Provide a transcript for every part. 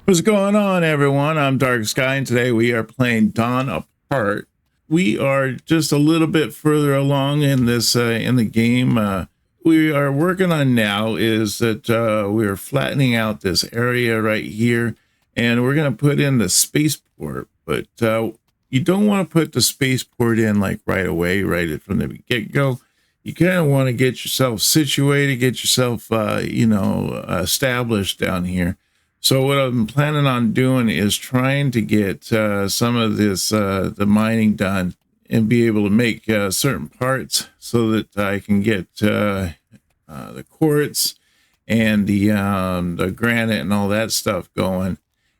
What's going on, everyone? I'm Dark Sky, and today we are playing Dawn Apart. We are just a little bit further along in this in the game. We are working on now is that we're flattening out this area right here, and we're going to put in the spaceport. But you don't want to put the spaceport in like right away, right from the get-go. You kind of want to get yourself situated, get yourself established down here. So what I'm planning on doing is trying to get some of this, the mining done and be able to make certain parts so that I can get the quartz and the granite and all that stuff going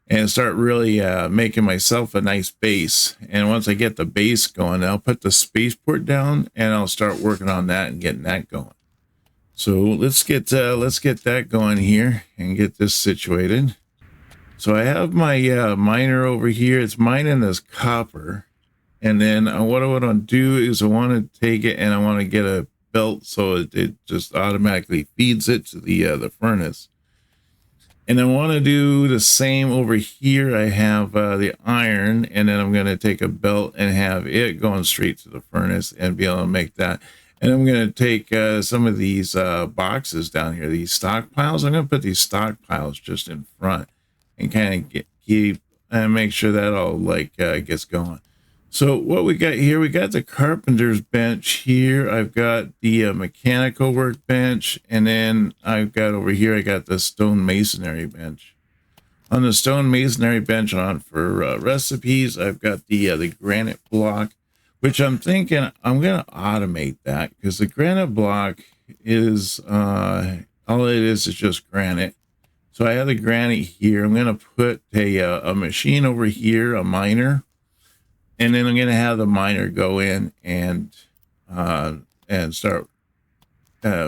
and start really making myself a nice base. And once I get the base going, I'll put the spaceport down and I'll start working on that and getting that going. So let's get that going here and get this situated. So I have my miner over here. It's mining this copper. And then what I want to do is I want to take it and I want to get a belt so it just automatically feeds it to the furnace. And I want to do the same over here. I have the iron, and then I'm going to take a belt and have it going straight to the furnace and be able to make that. And I'm going to take some of these boxes down here, these stockpiles. I'm going to put these stockpiles just in front and kind of keep and make sure that all gets going. So what we got here, we got the carpenter's bench here. I've got the mechanical workbench, and then I've got over here, I got the stone masonry bench. On the stone masonry bench on for recipes, I've got the granite block, which I'm thinking I'm going to automate that because the granite block is, all it is just granite. So I have the granite here. I'm going to put a machine over here, a miner. And then I'm going to have the miner go in and start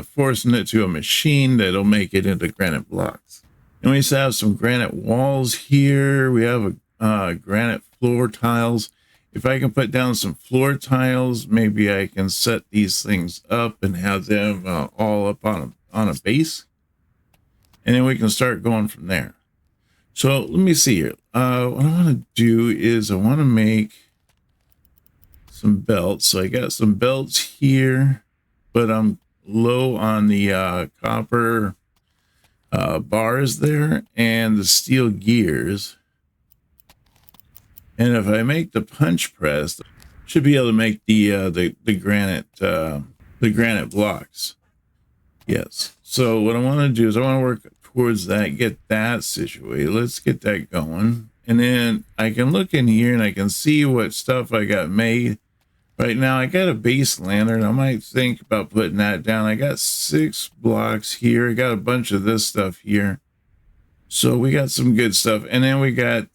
forcing it to a machine that'll make it into granite blocks. And we have some granite walls here. We have a granite floor tiles. If I can put down some floor tiles, maybe I can set these things up and have them all up on a base. And then we can start going from there. So let me see here. What I want to do is I want to make some belts. So I got some belts here, but I'm low on the copper bars there and the steel gears. And if I make the punch press, should be able to make the granite blocks. Yes. So what I want to do is I want to work towards that, get that situated. Let's get that going. And then I can look in here and I can see what stuff I got made. Right now, I got a base lantern. I might think about putting that down. I got 6 blocks here. I got a bunch of this stuff here. So we got some good stuff. And then we got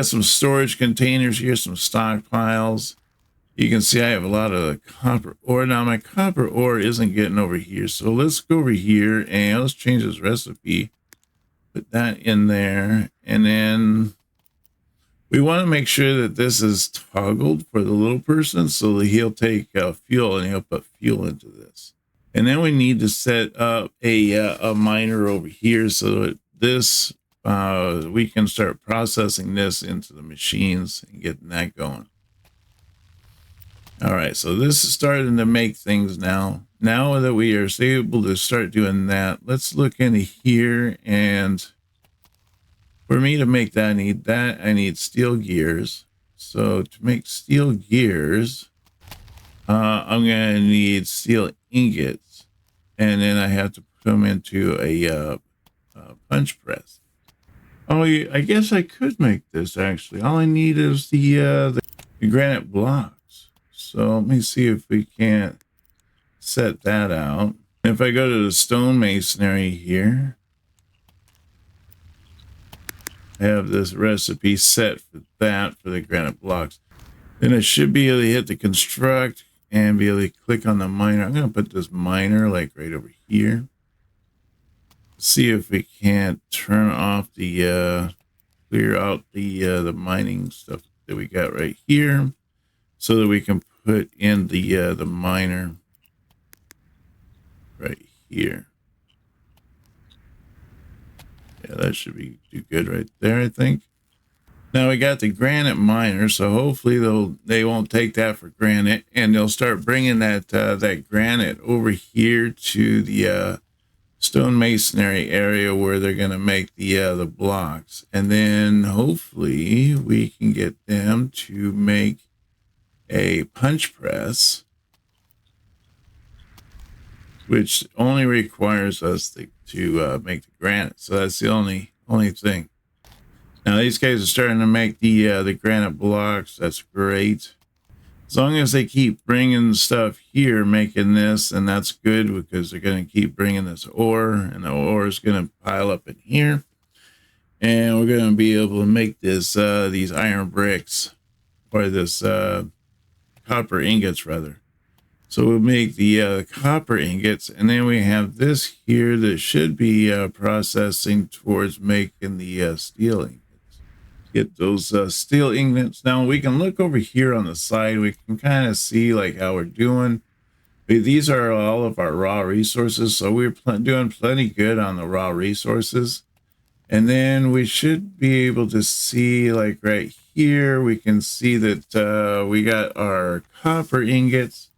some storage containers here, some stockpiles. You can see I have a lot of the copper ore. Now, my copper ore isn't getting over here. So let's go over here and let's change this recipe. Put that in there. And then we want to make sure that this is toggled for the little person so that he'll take fuel and he'll put fuel into this. And then we need to set up a miner over here so that this, we can start processing this into the machines and getting that going. All right, so this is starting to make things now. Now that we are able to start doing that, let's look into here, and for me to make that, I need steel gears. So to make steel gears, I'm going to need steel ingots, and then I have to put them into a punch press. Oh, I guess I could make this actually. All I need is the granite blocks. So let me see if we can't set that out. If I go to the stone masonry here, I have this recipe set for that for the granite blocks. Then I should be able to hit the construct and be able to click on the miner. I'm going to put this miner like right over here. See if we can't turn off the clear out the mining stuff that we got right here, so that we can put in the miner right here. Yeah, that should be do good right there, I think. Now we got the granite miner, so hopefully they won't take that for granted, and they'll start bringing that granite over here to the stone masonry area where they're going to make the blocks, and then hopefully we can get them to make a punch press, which only requires us to make the granite. So that's the only thing. Now these guys are starting to make the granite blocks. That's great. As long as they keep bringing stuff here, making this, and that's good because they're going to keep bringing this ore, and the ore is going to pile up in here, and we're going to be able to make this these iron bricks, or this copper ingots rather. So we'll make the copper ingots, and then we have this here that should be processing towards making the steel ingots. Get those steel ingots. Now we can look over here on the side. We can kind of see like how we're doing. These are all of our raw resources, so we're doing plenty good on the raw resources. And then we should be able to see, like right here, we can see that we got our copper ingots,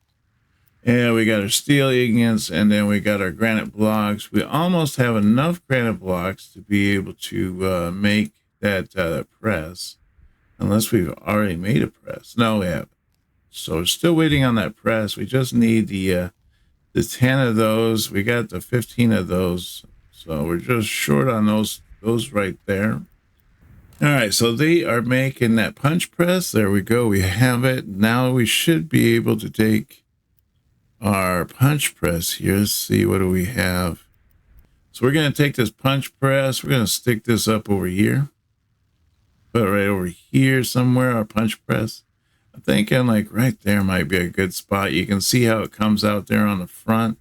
and we got our steel ingots, and then we got our granite blocks. We almost have enough granite blocks to be able to make that press, unless we've already made a press. No, we haven't. So we're still waiting on that press. We just need the 10 of those. We got the 15 of those, so we're just short on those right there. All right, so they are making that punch press. There we go. We have it. Now we should be able to take our punch press here. Let's see, what do we have? So we're going to take this punch press. We're going to stick this up over here. Put it right over here somewhere, our punch press. I'm thinking like right there might be a good spot. You can see how it comes out there on the front.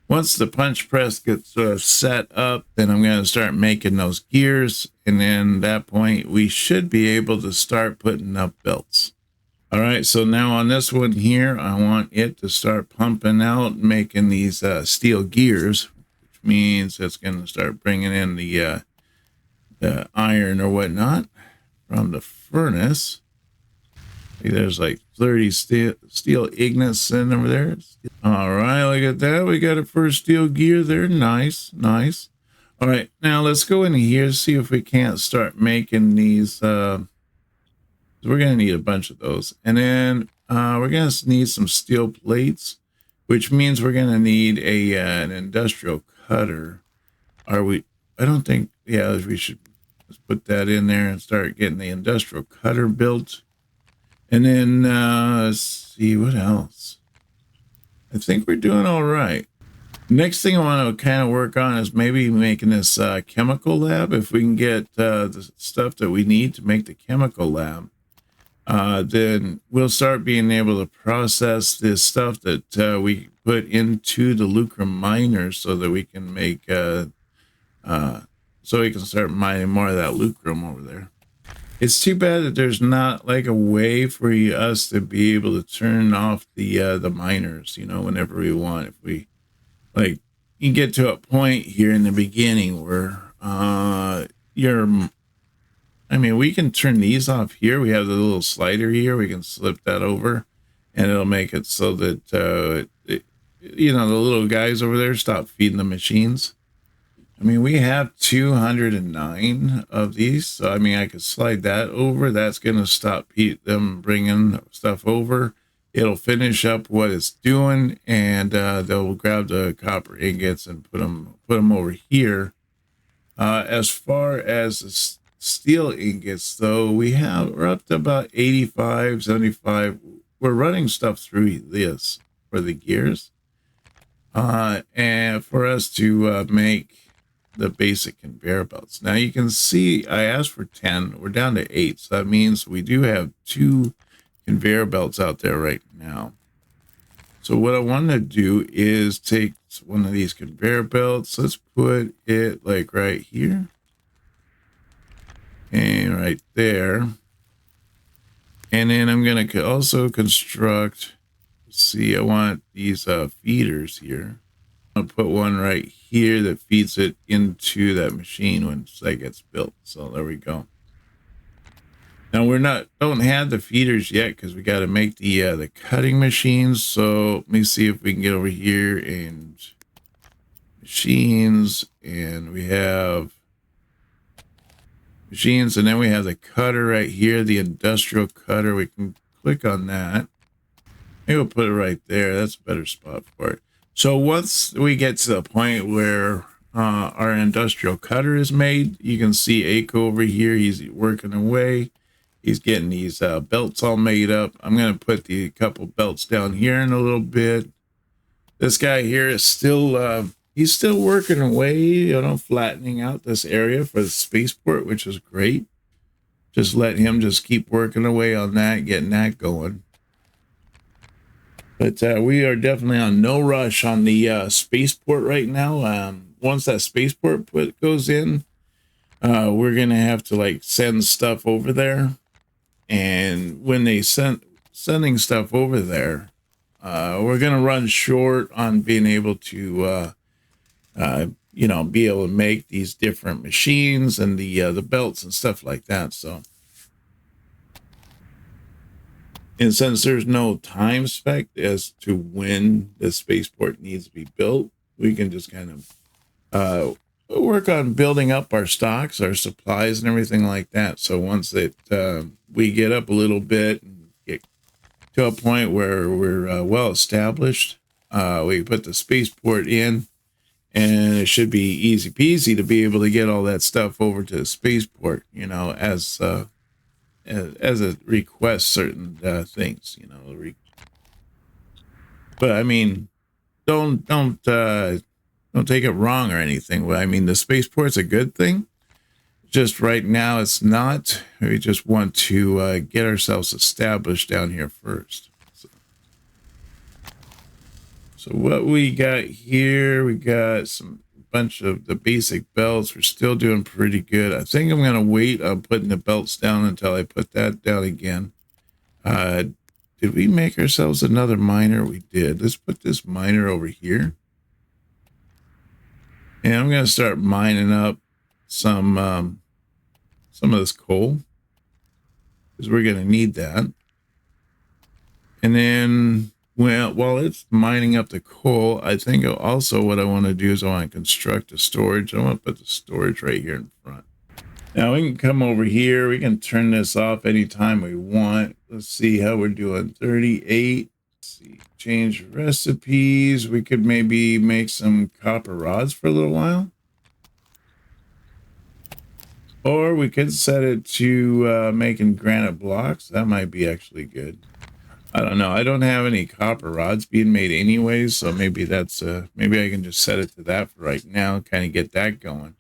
Once the punch press gets set up, then I'm going to start making those gears. And then at that point, we should be able to start putting up belts. All right, so now on this one here, I want it to start pumping out, making these steel gears, which means it's going to start bringing in the iron or whatnot from the furnace. See, there's like 30 steel ingots in over there. All right, look at that. We got a first steel gear there. Nice, nice. All right, now let's go in here, see if we can't start making these. We're going to need a bunch of those. And then we're going to need some steel plates, which means we're going to need an industrial cutter. Are we? I don't think, yeah, we should. Let's put that in there and start getting the industrial cutter built. And then let's see what else. I think we're doing all right. Next thing I want to kind of work on is maybe making this chemical lab. If we can get the stuff that we need to make the chemical lab, then we'll start being able to process this stuff that we put into the lucrum miners so that we can make so we can start mining more of that lucrum over there. It's too bad that there's not like a way for us to be able to turn off the miners, you know, whenever we want. If we like, you get to a point here in the beginning where we can turn these off here. We have the little slider here. We can slip that over, and it'll make it so that you know, the little guys over there stop feeding the machines. I mean, we have 209 of these, so I mean, I could slide that over. That's going to stop them bringing stuff over. It'll finish up what it's doing, and they'll grab the copper ingots and put them over here. As far as the steel ingots, though, we're up to about 85, 75. We're running stuff through this for the gears, and for us to make the basic conveyor belts. Now you can see I asked for 10. We're down to 8. So that means we do have 2 conveyor belts out there right now. So what I want to do is take one of these conveyor belts. Let's put it like right here and right there. And then I'm going to also construct, see, I want these feeders here. I'll put one right here that feeds it into that machine once that gets built. So there we go. Now don't have the feeders yet because we got to make the cutting machines. So let me see if we can get over here and machines, and we have machines, and then we have the cutter right here, the industrial cutter. We can click on that. Maybe we'll put it right there. That's a better spot for it. So once we get to the point where our industrial cutter is made, you can see Aiko over here. He's working away. He's getting these belts all made up. I'm going to put the couple belts down here in a little bit. This guy here is still, he's still working away, you know, flattening out this area for the spaceport, which is great. Just let him just keep working away on that, getting that going. But we are definitely on no rush on the spaceport right now. Once that spaceport goes in, we're going to have to like send stuff over there. And when they sending stuff over there, we're going to run short on being able to, you know, be able to make these different machines and the belts and stuff like that. So, and since there's no time spec as to when the spaceport needs to be built, we can just kind of work on building up our stocks, our supplies, and everything like that. So once that we get up a little bit and get to a point where we're well established, we put the spaceport in, and it should be easy peasy to be able to get all that stuff over to the spaceport, you know, as it requests certain things, you know. But I mean, don't take it wrong or anything. I mean, the spaceport's a good thing. Just right now, it's not. We just want to get ourselves established down here first. So what we got here, we got some bunch of the basic belts. We're still doing pretty good. I think I'm going to wait on putting the belts down until I put that down again. Did we make ourselves another miner? We did. Let's put this miner over here. And I'm going to start mining up some of this coal, because we're going to need that. And then, well, while it's mining up the coal, I think also what I want to do is I want to construct a storage. I want to put the storage right here in front. Now we can come over here. We can turn this off anytime we want. Let's see how we're doing. 38. Let's see. Change recipes. We could maybe make some copper rods for a little while. Or we could set it to making granite blocks. That might be actually good. I don't know. I don't have any copper rods being made anyways, so maybe that's maybe I can just set it to that for right now, kind of get that going.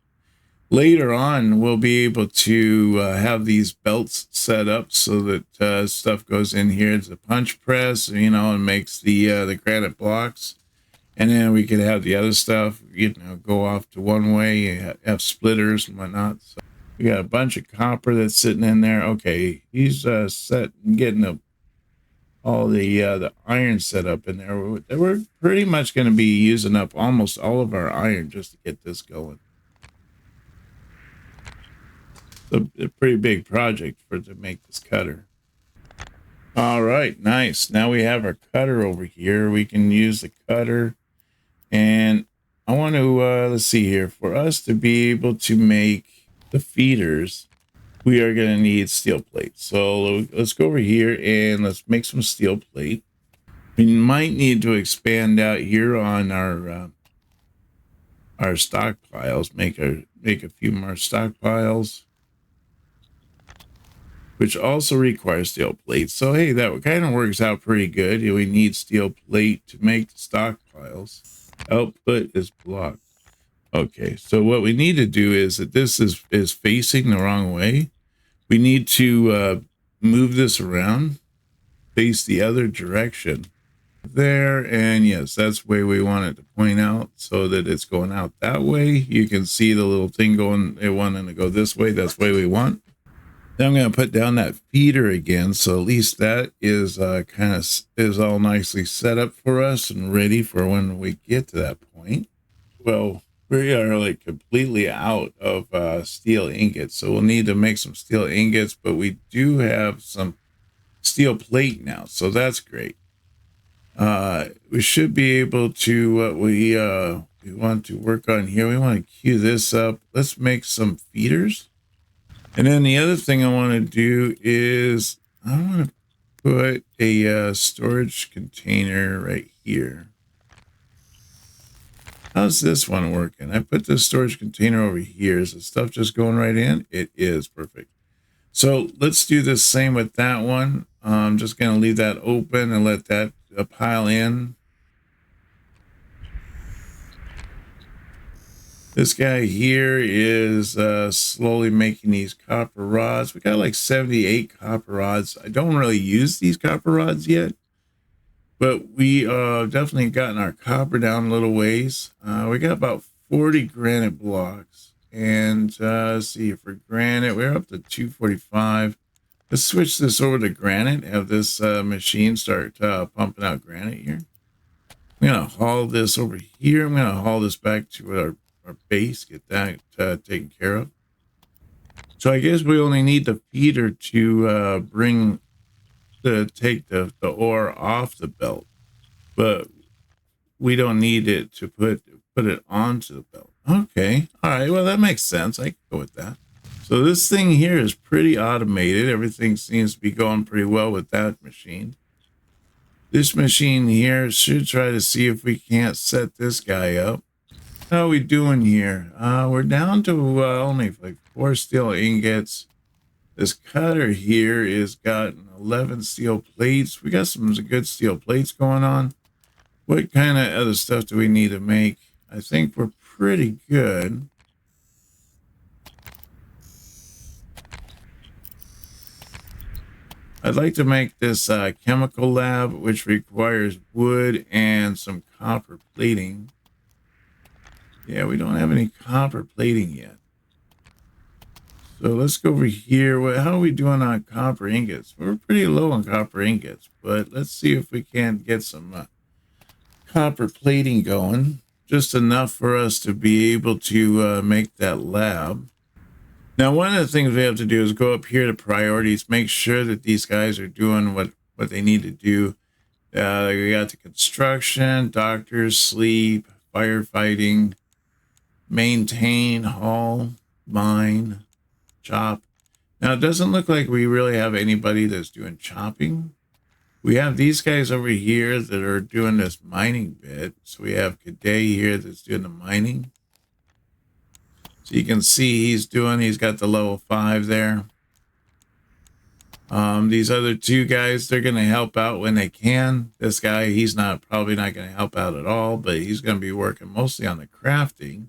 Later on, we'll be able to have these belts set up so that stuff goes in here. It's a punch press, you know, and makes the granite blocks. And then we could have the other stuff, you know, go off to one way. You have splitters and whatnot. So we got a bunch of copper that's sitting in there. Okay, he's set and getting all the iron set up in there. We're pretty much going to be using up almost all of our iron just to get this going. A pretty big project to make this cutter. All right, nice. Now we have our cutter over here. We can use the cutter, and I want to let's see here. For us to be able to make the feeders, we are going to need steel plate. So let's go over here and let's make some steel plate. We might need to expand out here on our stockpiles. Make a few more stockpiles, which also requires steel plate. So, hey, that kind of works out pretty good. We need steel plate to make the stockpiles. Output is blocked. Okay, so what we need to do is that this is facing the wrong way. We need to move this around, face the other direction. There, and yes, that's the way we want it to point out, so that it's going out that way. You can see the little thing going, it wanting to go this way. That's the way we want. Then I'm going to put down that feeder again. So at least that is kind of is all nicely set up for us and ready for when we get to that point. Well, we are like completely out of steel ingots. So we'll need to make some steel ingots, but we do have some steel plate now. So that's great. We should be able to, what we want to work on here. We want to queue this up. Let's make some feeders. And then the other thing I want to do is I want to put a storage container right here. How's this one working? I put this storage container over here. Is the stuff just going right in? It is perfect. So let's do the same with that one. I'm just going to leave that open and let that pile in. This guy here is slowly making these copper rods. We got like 78 copper rods. I don't really use these copper rods yet, but we definitely gotten our copper down a little ways. We got about 40 granite blocks. And let's see, for granite, we're up to 245. Let's switch this over to granite. Have this machine start pumping out granite here. I'm going to haul this over here. I'm going to haul this back to our base, get that taken care of. So I guess we only need the feeder to take the ore off the belt, but we don't need it to put it onto the belt. Okay, all right, well that makes sense. I can go with that. So this thing here is pretty automated. Everything seems to be going pretty well with that machine. This machine here should try to see if we can't set this guy up. How are we doing here? We're down to only like 4 steel ingots. This cutter here is got 11 steel plates. We got some good steel plates going on. What kind of other stuff do we need to make? I think we're pretty good. I'd like to make this chemical lab, which requires wood and some copper plating. Yeah, we don't have any copper plating yet. So let's go over here. How are we doing on copper ingots? We're pretty low on copper ingots, but let's see if we can't get some copper plating going. Just enough for us to be able to make that lab. Now, one of the things we have to do is go up here to priorities, make sure that these guys are doing what they need to do. We got the construction, doctors, sleep, firefighting, maintain, haul, mine, chop. Now, it doesn't look like we really have anybody that's doing chopping. We have these guys over here that are doing this mining bit. So we have Cadet here that's doing the mining. So you can see he's got the level 5 there. These other 2 guys, they're going to help out when they can. This guy, he's probably not going to help out at all, but he's going to be working mostly on the crafting.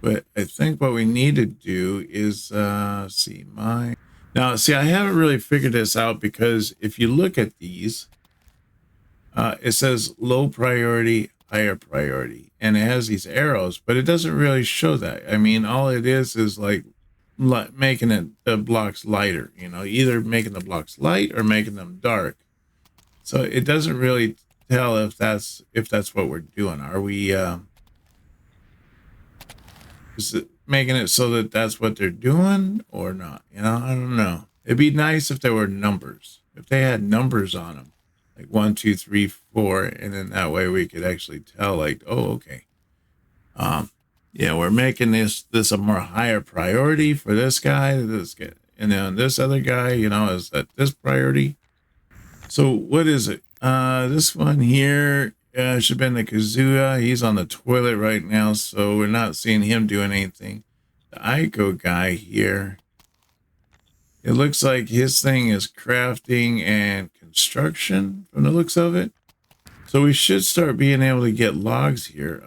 But I think what we need to do is now, I haven't really figured this out, because if you look at these, it says low priority, higher priority, and it has these arrows, but it doesn't really show that. I mean, all it is like making the blocks lighter, either making the blocks light or making them dark. So it doesn't really tell if that's what we're doing. Are we is it making it so that that's what they're doing or not? I don't know. It'd be nice if there were numbers. If they had numbers on them, like 1, 2, 3, 4, and then that way we could actually tell, like, oh, okay. Yeah, we're making this a more higher priority for this guy, and then this other guy, is at this priority. So what is it? This one here should have been the Kazuya. He's on the toilet right now, so we're not seeing him doing anything. The Aiko guy here, it looks like his thing is crafting and construction from the looks of it. So we should start being able to get logs here.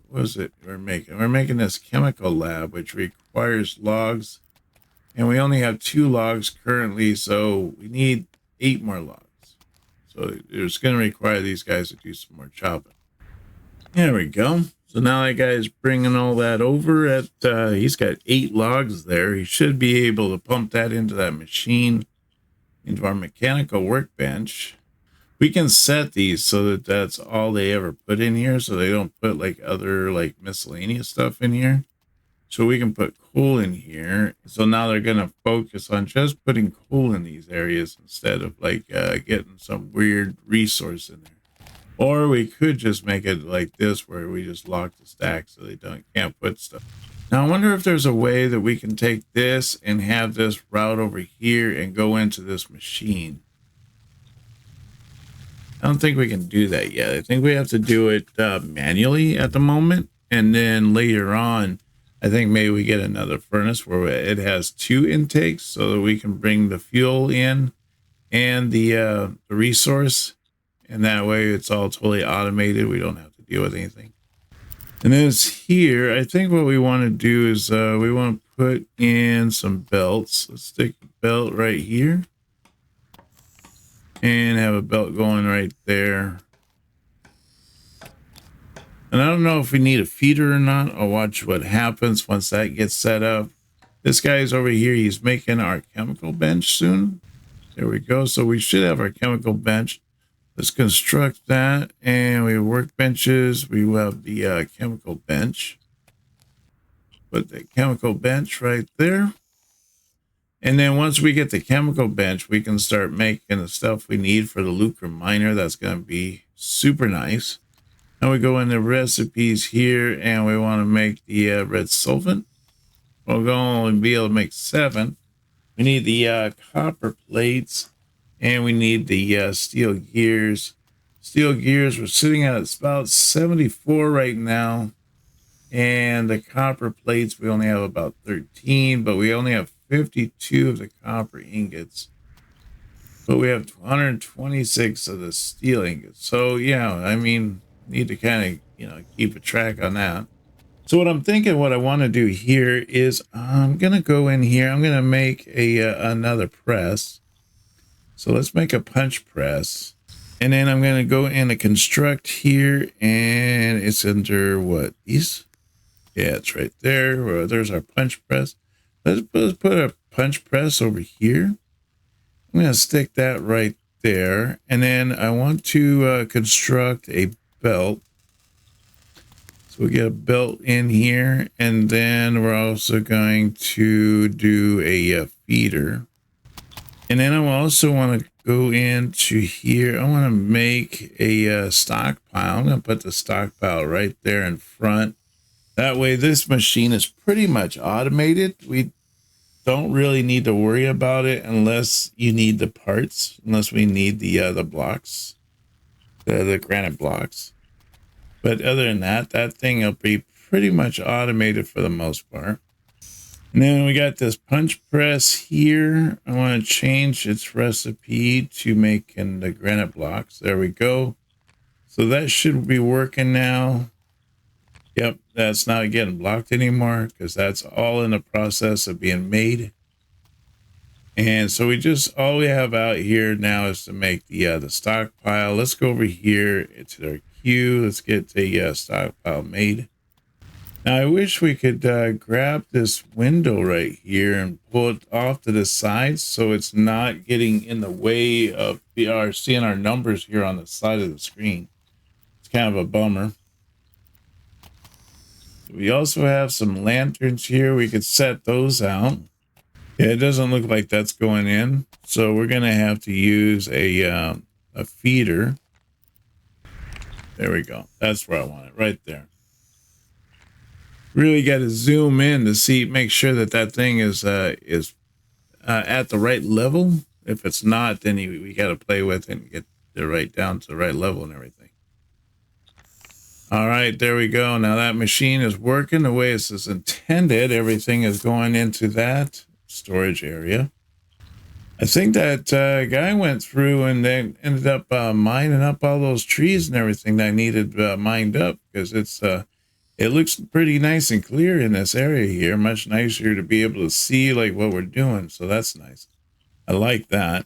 What is it we're making? We're making this chemical lab, which requires logs. And we only have 2 logs currently, so we need 8 more logs. So it's going to require these guys to do some more chopping. There we go. So now that guy's bringing all that over at, he's got 8 logs there. He should be able to pump that into that machine, into our mechanical workbench. We can set these so that that's all they ever put in here, so they don't put like other like miscellaneous stuff in here. So we can put coal in here. So now they're going to focus on just putting coal in these areas instead of like getting some weird resource in there. Or we could just make it like this where we just lock the stack so they can't put stuff. Now I wonder if there's a way that we can take this and have this route over here and go into this machine. I don't think we can do that yet. I think we have to do it manually at the moment. And then later on, I think maybe we get another furnace where it has 2 intakes so that we can bring the fuel in and the resource. And that way it's all totally automated. We don't have to deal with anything. And then it's here. I think what we want to do is we want to put in some belts. Let's stick a belt right here. And have a belt going right there. And I don't know if we need a feeder or not. I'll watch what happens once that gets set up. This guy's over here. He's making our chemical bench soon. There we go. So we should have our chemical bench. Let's construct that. And we have workbenches. We have the chemical bench. Put the chemical bench right there. And then once we get the chemical bench, we can start making the stuff we need for the lucre miner. That's going to be super nice. Now we go into recipes here and we want to make the red solvent. We're going to be able to make 7. We need the copper plates and we need the steel gears. Steel gears, we're sitting at about 74 right now. And the copper plates, we only have about 13, but we only have 52 of the copper ingots. But we have 126 of the steel ingots. So, yeah, I mean, need to kind of, keep a track on that. So what I'm thinking, what I want to do here is I'm going to go in here. I'm going to make another press. So let's make a punch press. And then I'm going to go in and construct here. And it's under what? These? Yeah, it's right there. Well, there's our punch press. Let's put a punch press over here. I'm going to stick that right there. And then I want to construct a belt. So we get a belt in here. And then we're also going to do a feeder. And then I also want to go into here. I want to make a stockpile. I'm going to put the stockpile right there in front. That way this machine is pretty much automated. We don't really need to worry about it unless you need the parts, unless we need the blocks, the granite blocks. But other than that, that thing will be pretty much automated for the most part. And then we got this punch press here. I want to change its recipe to making the granite blocks. There we go. So that should be working now. Yep, that's not getting blocked anymore because that's all in the process of being made. And so all we have out here now is to make the stockpile. Let's go over here to our queue. Let's get the stockpile made. Now I wish we could grab this window right here and pull it off to the side so it's not getting in the way of seeing our numbers here on the side of the screen. It's kind of a bummer. We also have some lanterns here. We could set those out. Yeah, it doesn't look like that's going in. So we're going to have to use a feeder. There we go. That's where I want it, right there. Really got to zoom in to make sure that that thing is at the right level. If it's not, then we got to play with it and get it right down to the right level and everything. All right, there we go. Now that machine is working the way it's intended. Everything is going into that storage area. I think that guy went through and then ended up mining up all those trees and everything that needed mined up because it looks pretty nice and clear in this area here. Much nicer to be able to see like what we're doing. So that's nice. I like that.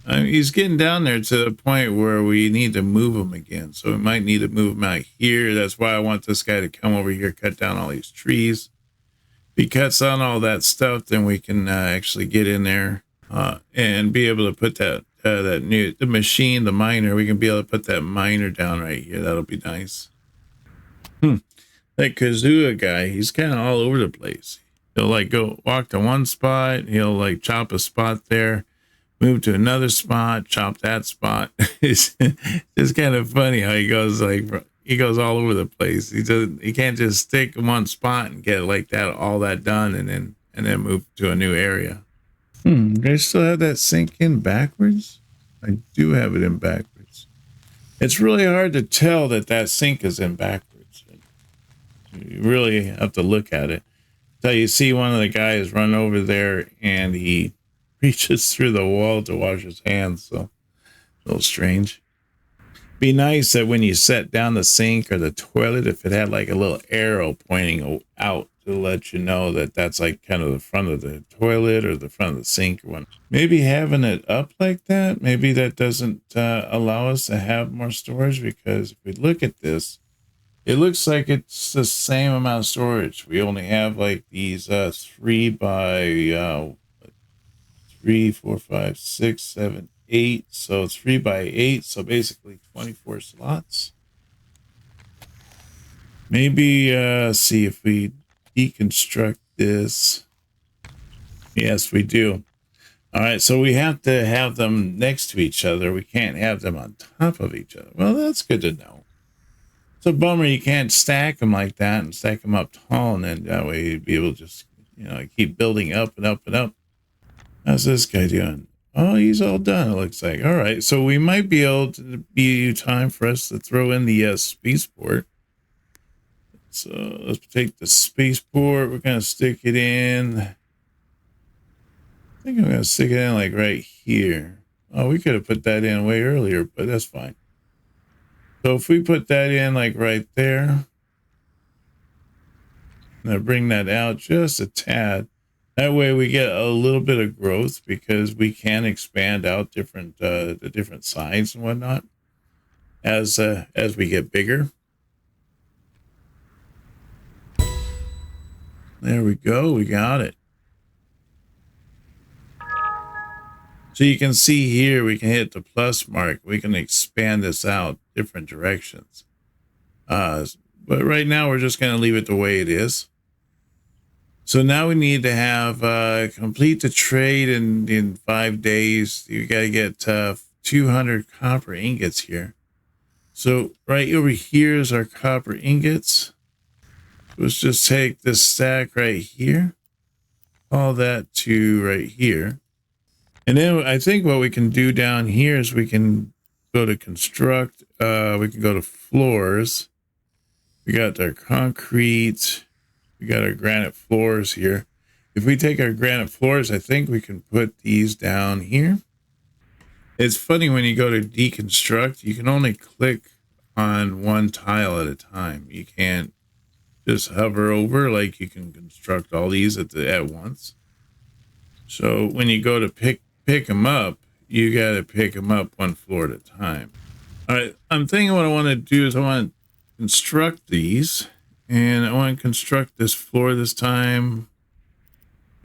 I mean, he's getting down there to the point where we need to move him again. So we might need to move him out here. That's why I want this guy to come over here, cut down all these trees. If he cuts on all that stuff, then we can actually get in there and be able to put the machine, the miner. We can be able to put that miner down right here. That'll be nice. That Kazua guy, he's kind of all over the place. He'll like go walk to one spot. He'll like chop a spot there, move to another spot, chop that spot. It's just kind of funny how he goes all over the place. He can't just stick in one spot and get like that, all that done, and then move to a new area. Do I still have that sink in backwards? I do have it in backwards. It's really hard to tell that sink is in backwards. You really have to look at it. So you see one of the guys run over there and he reaches through the wall to wash his hands. So a little strange. Be nice that when you set down the sink or the toilet, if it had like a little arrow pointing out to let you know that that's like kind of the front of the toilet or the front of the sink or one. Maybe having it up like that, maybe that doesn't allow us to have more storage, because if we look at this, it looks like it's the same amount of storage. We only have like these 3 by 3, 4, 5, 6, 7, 8. So 3 by 8. So basically 24 slots. Maybe see if we deconstruct this. Yes, we do. All right, so we have to have them next to each other. We can't have them on top of each other. Well, that's good to know. It's a bummer you can't stack them like that and stack them up tall, and then that way you'd be able to just, keep building up and up and up. How's this guy doing? Oh, he's all done, it looks like. All right, so we might be able to be time for us to throw in the spaceport. So let's take the spaceport. We're going to stick it in. I think I'm going to stick it in like right here. Oh, we could have put that in way earlier, but that's fine. So if we put that in like right there, now bring that out just a tad. That way we get a little bit of growth, because we can expand out the different sides and whatnot as we get bigger. There we go. We got it. So you can see here, we can hit the plus mark. We can expand this out different directions. But right now, we're just going to leave it the way it is. So now we need to have complete the trade in 5 days. You got to get 200 copper ingots here. So right over here is our copper ingots. Let's just take this stack right here. All that to right here. And then I think what we can do down here is we can go to construct. We can go to floors. We got our concrete. We got our granite floors here. If we take our granite floors, I think we can put these down here. It's funny when you go to deconstruct, you can only click on one tile at a time. You can't just hover over like you can construct all these at once. So when you go to pick them up, you got to pick them up one floor at a time. All right, I'm thinking what I want to do is I want to construct these, and I want to construct this floor this time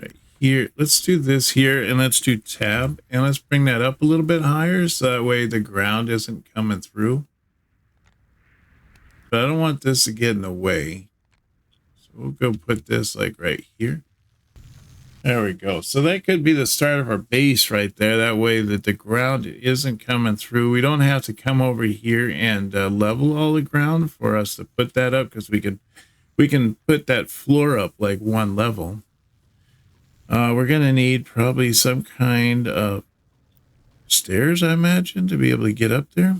right here. Let's do this here, and let's do tab, and let's bring that up a little bit higher so that way the ground isn't coming through. But I don't want this to get in the way. So we'll go put this like right here. There we go. So that could be the start of our base right there. That way that the ground isn't coming through. We don't have to come over here and level all the ground for us to put that up, because we can put that floor up like one level. We're going to need probably some kind of stairs, I imagine, to be able to get up there.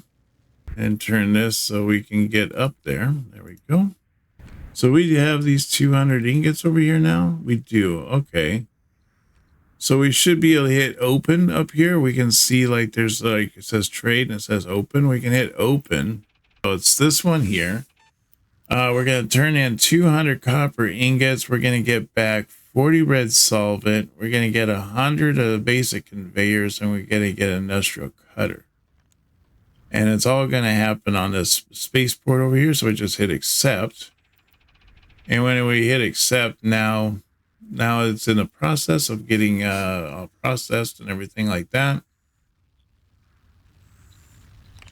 And turn this so we can get up there. There we go. So we have these 200 ingots over here now? We do. Okay. So we should be able to hit open up here. We can see like there's like, it says trade and it says open. We can hit open. So it's this one here. We're going to turn in 200 copper ingots. We're going to get back 40 red solvent. We're going to get 100 of the basic conveyors, and we're going to get an industrial cutter. And it's all going to happen on this spaceport over here. So we just hit accept. And when we hit accept, now it's in the process of getting all processed and everything like that.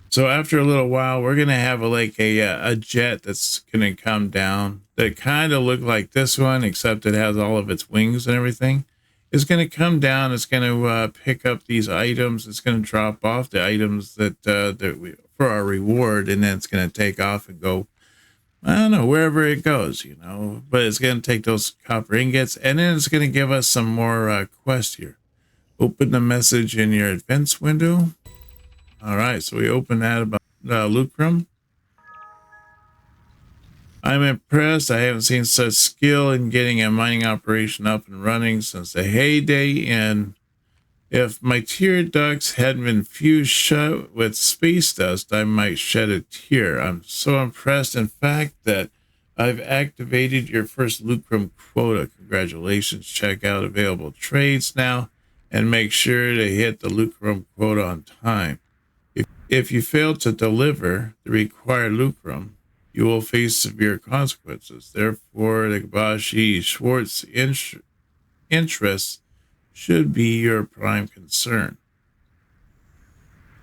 So after a little while, we're going to have a jet that's going to come down that kind of look like this one, except it has all of its wings and everything. It's going to come down. It's going to pick up these items. It's going to drop off the items that for our reward, and then it's going to take off and go, I don't know, wherever it goes, you know. But it's going to take those copper ingots, and then it's going to give us some more quests here. Open the message in your events window. All right, so we open that about Lucrum. I'm impressed. I haven't seen such skill in getting a mining operation up and running since the heyday. And if my tear ducts hadn't been fused shut with space dust, I might shed a tear. I'm so impressed, in fact, that I've activated your first Lucrum quota. Congratulations. Check out available trades now and make sure to hit the Lucrum quota on time. If you fail to deliver the required lucrum, you will face severe consequences. Therefore, the Gabashi Schwartz interests should be your prime concern.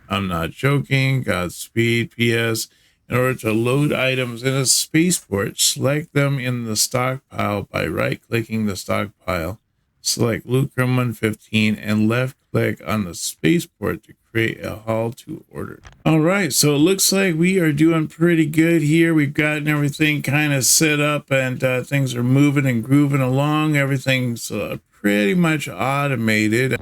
I'm not joking. Godspeed. P.S. In order to load items in a spaceport, select them in the stockpile by right-clicking the stockpile. Select Lucrum 115 and left-click on the spaceport to create a haul to order. All right, so it looks like we are doing pretty good here. We've gotten everything kind of set up, and things are moving and grooving along. Everything's pretty much automated.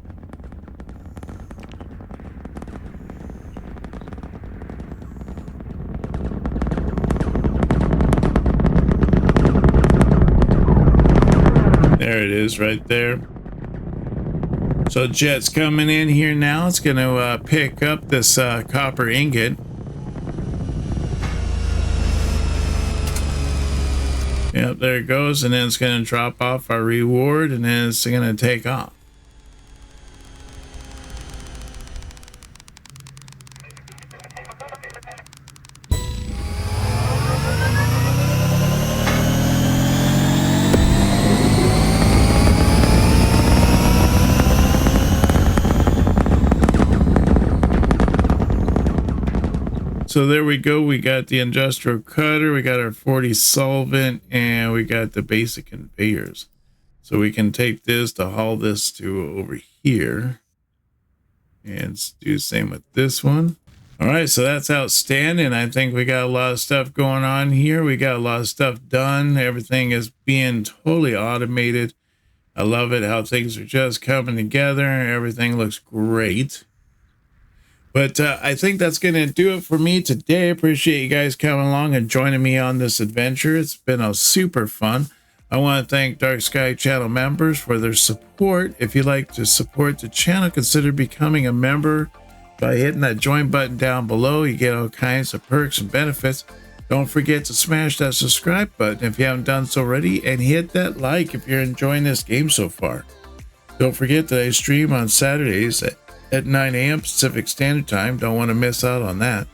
There it is right there. So jet's coming in here now. It's going to pick up this copper ingot. Yep, there it goes. And then it's going to drop off our reward, and then it's going to take off. So there we go. We got the industrial cutter, we got our 40 solvent, and we got the basic conveyors. So we can take this to haul this to over here and do the same with this one. All right, so that's outstanding. I think we got a lot of stuff going on here. We got a lot of stuff done. Everything is being totally automated. I love it how things are just coming together. Everything looks great. But I think that's going to do it for me today. I appreciate you guys coming along and joining me on this adventure. It's been a super fun. I want to thank Dark Sky channel members for their support. If you'd like to support the channel, consider becoming a member by hitting that join button down below. You get all kinds of perks and benefits. Don't forget to smash that subscribe button if you haven't done so already, and hit that like if you're enjoying this game so far. Don't forget that I stream on Saturdays at 9 a.m. Pacific Standard Time. Don't want to miss out on that.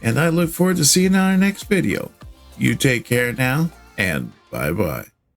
And I look forward to seeing you in our next video. You take care now, and bye-bye.